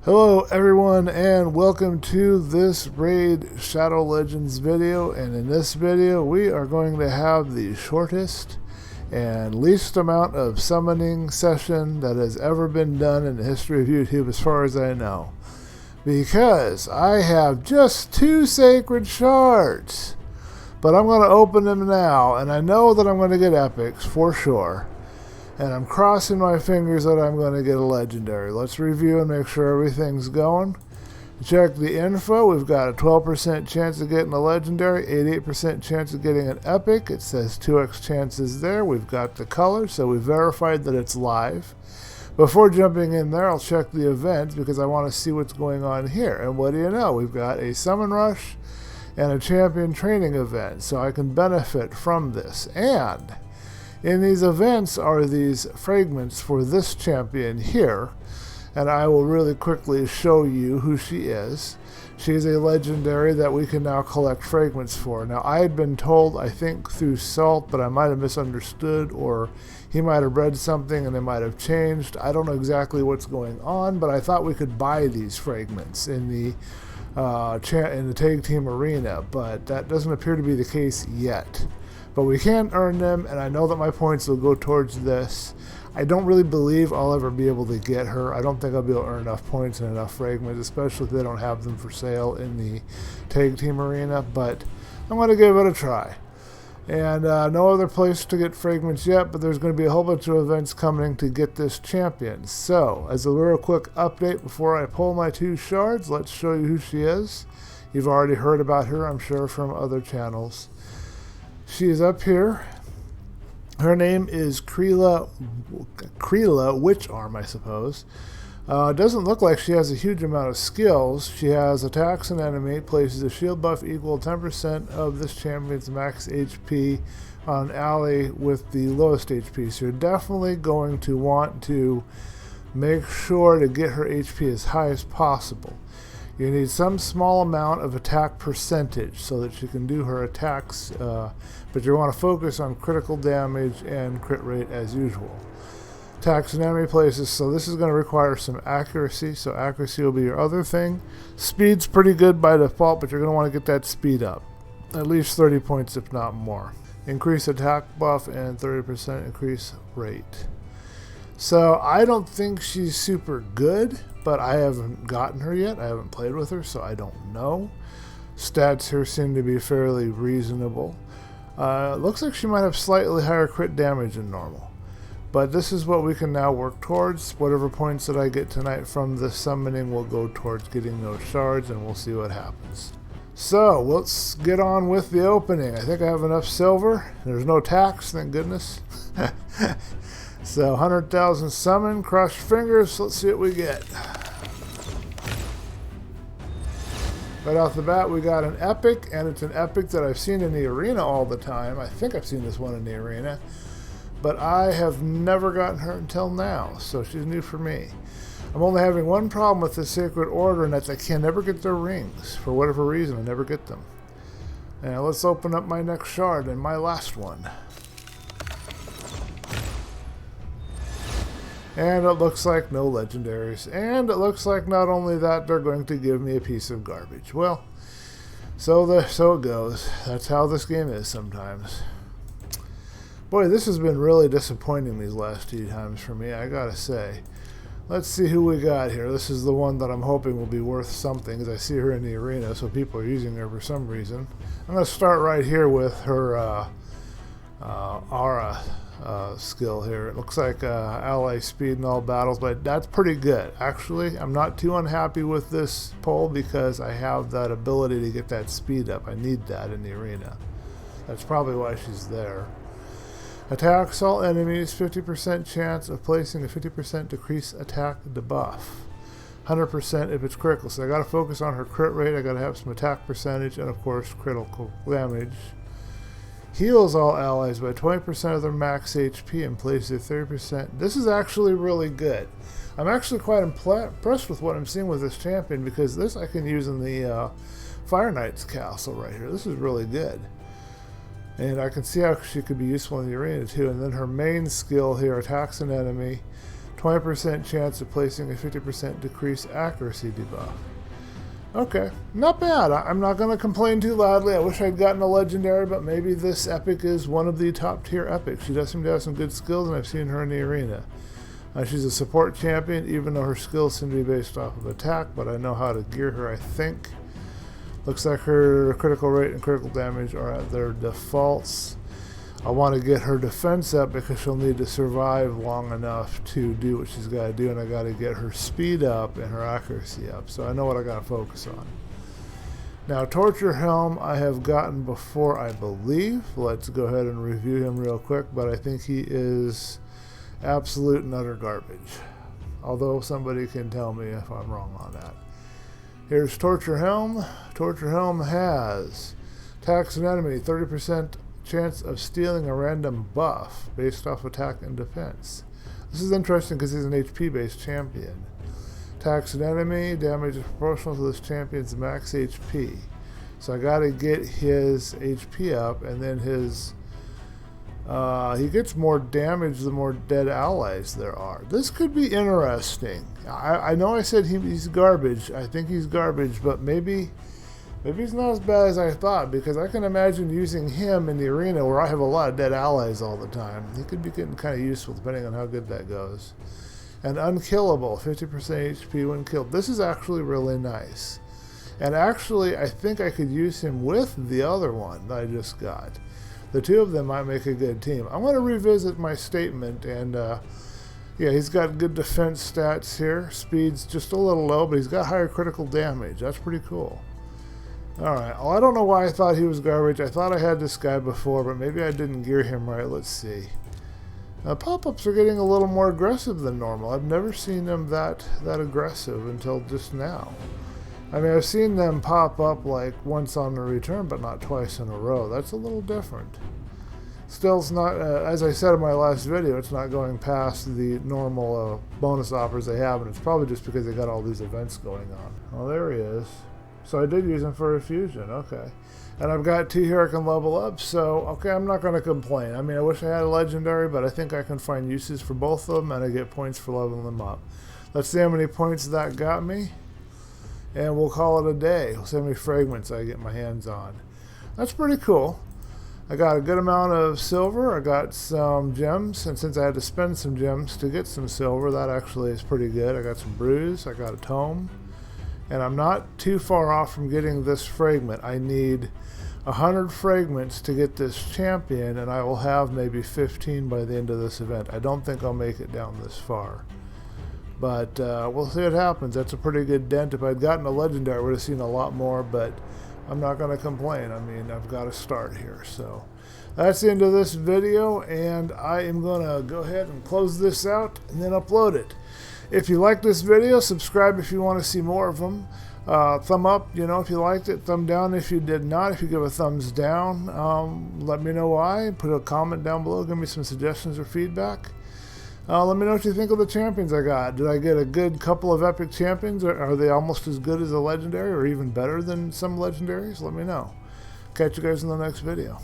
Hello everyone and welcome to this Raid Shadow Legends video, and in this video we are going to have the shortest and least amount of summoning session that has ever been done in the history of YouTube as far as I know. Because I have just 2 Sacred Shards, but I'm going to open them now, and I know that I'm going to get epics for sure. And I'm crossing my fingers that I'm going to get a legendary. Let's review and make sure everything's going. Check the info. We've got a 12% chance of getting a legendary, 88% chance of getting an epic. It says 2x chances there. We've got the color, so we verified that it's live. Before jumping in there, I'll check the events because I want to see what's going on here. And what do you know? We've got a summon rush and a champion training event, so I can benefit from this. And in these events are these fragments for this champion here, and I will really quickly show you who she is. She's a legendary that we can now collect fragments for. Now, I had been told, I think through Salt, but I might have misunderstood, or he might have read something and they might have changed. I don't know exactly what's going on, but I thought we could buy these fragments in the tag team arena, but that doesn't appear to be the case yet. But we can earn them, and I know that my points will go towards this. I don't really believe I'll ever be able to get her. I don't think I'll be able to earn enough points and enough fragments, especially if they don't have them for sale in the tag team arena, but I'm going to give it a try. And no other place to get fragments yet, but there's going to be a whole bunch of events coming to get this champion. So, as a real quick update before I pull my 2 shards, let's show you who she is. You've already heard about her, I'm sure, from other channels. She is up here. Her name is Kreela Witch Arm, I suppose. Doesn't look like she has a huge amount of skills. She has attacks an enemy, places a shield buff equal 10% of this champion's max HP on an ally with the lowest HP. So you're definitely going to want to make sure to get her HP as high as possible. You need some small amount of attack percentage so that she can do her attacks, but you want to focus on critical damage and crit rate as usual. Attacks in enemy places, so this is going to require some accuracy, so accuracy will be your other thing. Speed's pretty good by default, but you're going to want to get that speed up. At least 30 points, if not more. Increase attack buff and 30% increase rate. So I don't think she's super good, but I haven't gotten her yet. I haven't played with her, so I don't know. Stats here seem to be fairly reasonable. Looks like she might have slightly higher crit damage than normal. But this is what we can now work towards. Whatever points that I get tonight from this summoning will go towards getting those shards, and we'll see what happens. So let's get on with the opening. I think I have enough silver. There's no tax, thank goodness. So 100,000 summon, cross your fingers, let's see what we get. Right off the bat we got an epic, and it's an epic that I've seen in the arena all the time. I think I've seen this one in the arena, but I have never gotten her until now, so she's new for me. I'm only having one problem with the Sacred Order, and that's I can never get their rings. For whatever reason, I never get them. Now let's open up my next shard and my last one. And it looks like no legendaries. And it looks like not only that, they're going to give me a piece of garbage. Well, so it goes. That's how this game is sometimes. Boy, this has been really disappointing these last few times for me, I gotta say. Let's see who we got here. This is the one that I'm hoping will be worth something, because I see her in the arena, so people are using her for some reason. I'm going to start right here with her aura skill here. It looks like ally speed in all battles, but that's pretty good. Actually, I'm not too unhappy with this pull because I have that ability to get that speed up. I need that in the arena. That's probably why she's there. Attacks all enemies, 50% chance of placing a 50% decrease attack debuff. 100% if it's critical. So I gotta focus on her crit rate, I gotta have some attack percentage, and of course critical damage. Heals all allies by 20% of their max HP and places a 30%. This is actually really good. I'm actually quite impressed with what I'm seeing with this champion, because this I can use in the Fire Knight's castle right here. This is really good. And I can see how she could be useful in the arena too. And then her main skill here, attacks an enemy, 20% chance of placing a 50% decreased accuracy debuff. Okay, not bad. I'm not going to complain too loudly. I wish I'd gotten a legendary, but maybe this epic is one of the top tier epics. She does seem to have some good skills, and I've seen her in the arena. She's a support champion, even though her skills seem to be based off of attack, but I know how to gear her, I think. Looks like her critical rate and critical damage are at their defaults. I want to get her defense up because she'll need to survive long enough to do what she's got to do, and I got to get her speed up and her accuracy up, so I know what I got to focus on. Now, Torture Helm I have gotten before, I believe. Let's go ahead and review him real quick, but I think he is absolute and utter garbage, although somebody can tell me if I'm wrong on that. Here's Torture Helm. Torture Helm has attacks an enemy, 30% chance of stealing a random buff based off attack and defense. This is interesting because he's an HP based champion. Attacks an enemy, damage is proportional to this champion's max HP. So I gotta get his HP up, and then his he gets more damage the more dead allies there are. This could be interesting. I know I said he's garbage. I think he's garbage, but maybe he's not as bad as I thought, because I can imagine using him in the arena where I have a lot of dead allies all the time. He could be getting kind of useful depending on how good that goes. And unkillable, 50% HP when killed. This is actually really nice. And actually, I think I could use him with the other one that I just got. The two of them might make a good team. I'm going to revisit my statement, and yeah, he's got good defense stats here. Speed's just a little low, but he's got higher critical damage. That's pretty cool. Alright, well, I don't know why I thought he was garbage. I thought I had this guy before, but maybe I didn't gear him right. Let's see. Pop-ups are getting a little more aggressive than normal. I've never seen them that aggressive until just now. I mean, I've seen them pop up like once on the return, but not twice in a row. That's a little different. Still, it's not, as I said in my last video, it's not going past the normal bonus offers they have, and it's probably just because they got all these events going on. Oh, there he is. So I did use him for a fusion, okay. And I've got two here I can level up, so okay, I'm not going to complain. I mean, I wish I had a legendary, but I think I can find uses for both of them, and I get points for leveling them up. Let's see how many points that got me, and we'll call it a day. We'll see how many fragments I get my hands on. That's pretty cool. I got a good amount of silver, I got some gems, and since I had to spend some gems to get some silver, that actually is pretty good. I got some brews, I got a tome. And I'm not too far off from getting this fragment. I need 100 fragments to get this champion, and I will have maybe 15 by the end of this event. I don't think I'll make it down this far. But we'll see what happens. That's a pretty good dent. If I'd gotten a legendary, I would have seen a lot more, but I'm not going to complain. I mean, I've got to start here. So that's the end of this video, and I am going to go ahead and close this out and then upload it. If you like this video, subscribe if you want to see more of them. Thumb up, you know, if you liked it. Thumb down if you did not. If you give a thumbs down, let me know why. Put a comment down below. Give me some suggestions or feedback. Let me know what you think of the champions I got. Did I get a good couple of epic champions? Or are they almost as good as a legendary or even better than some legendaries? Let me know. Catch you guys in the next video.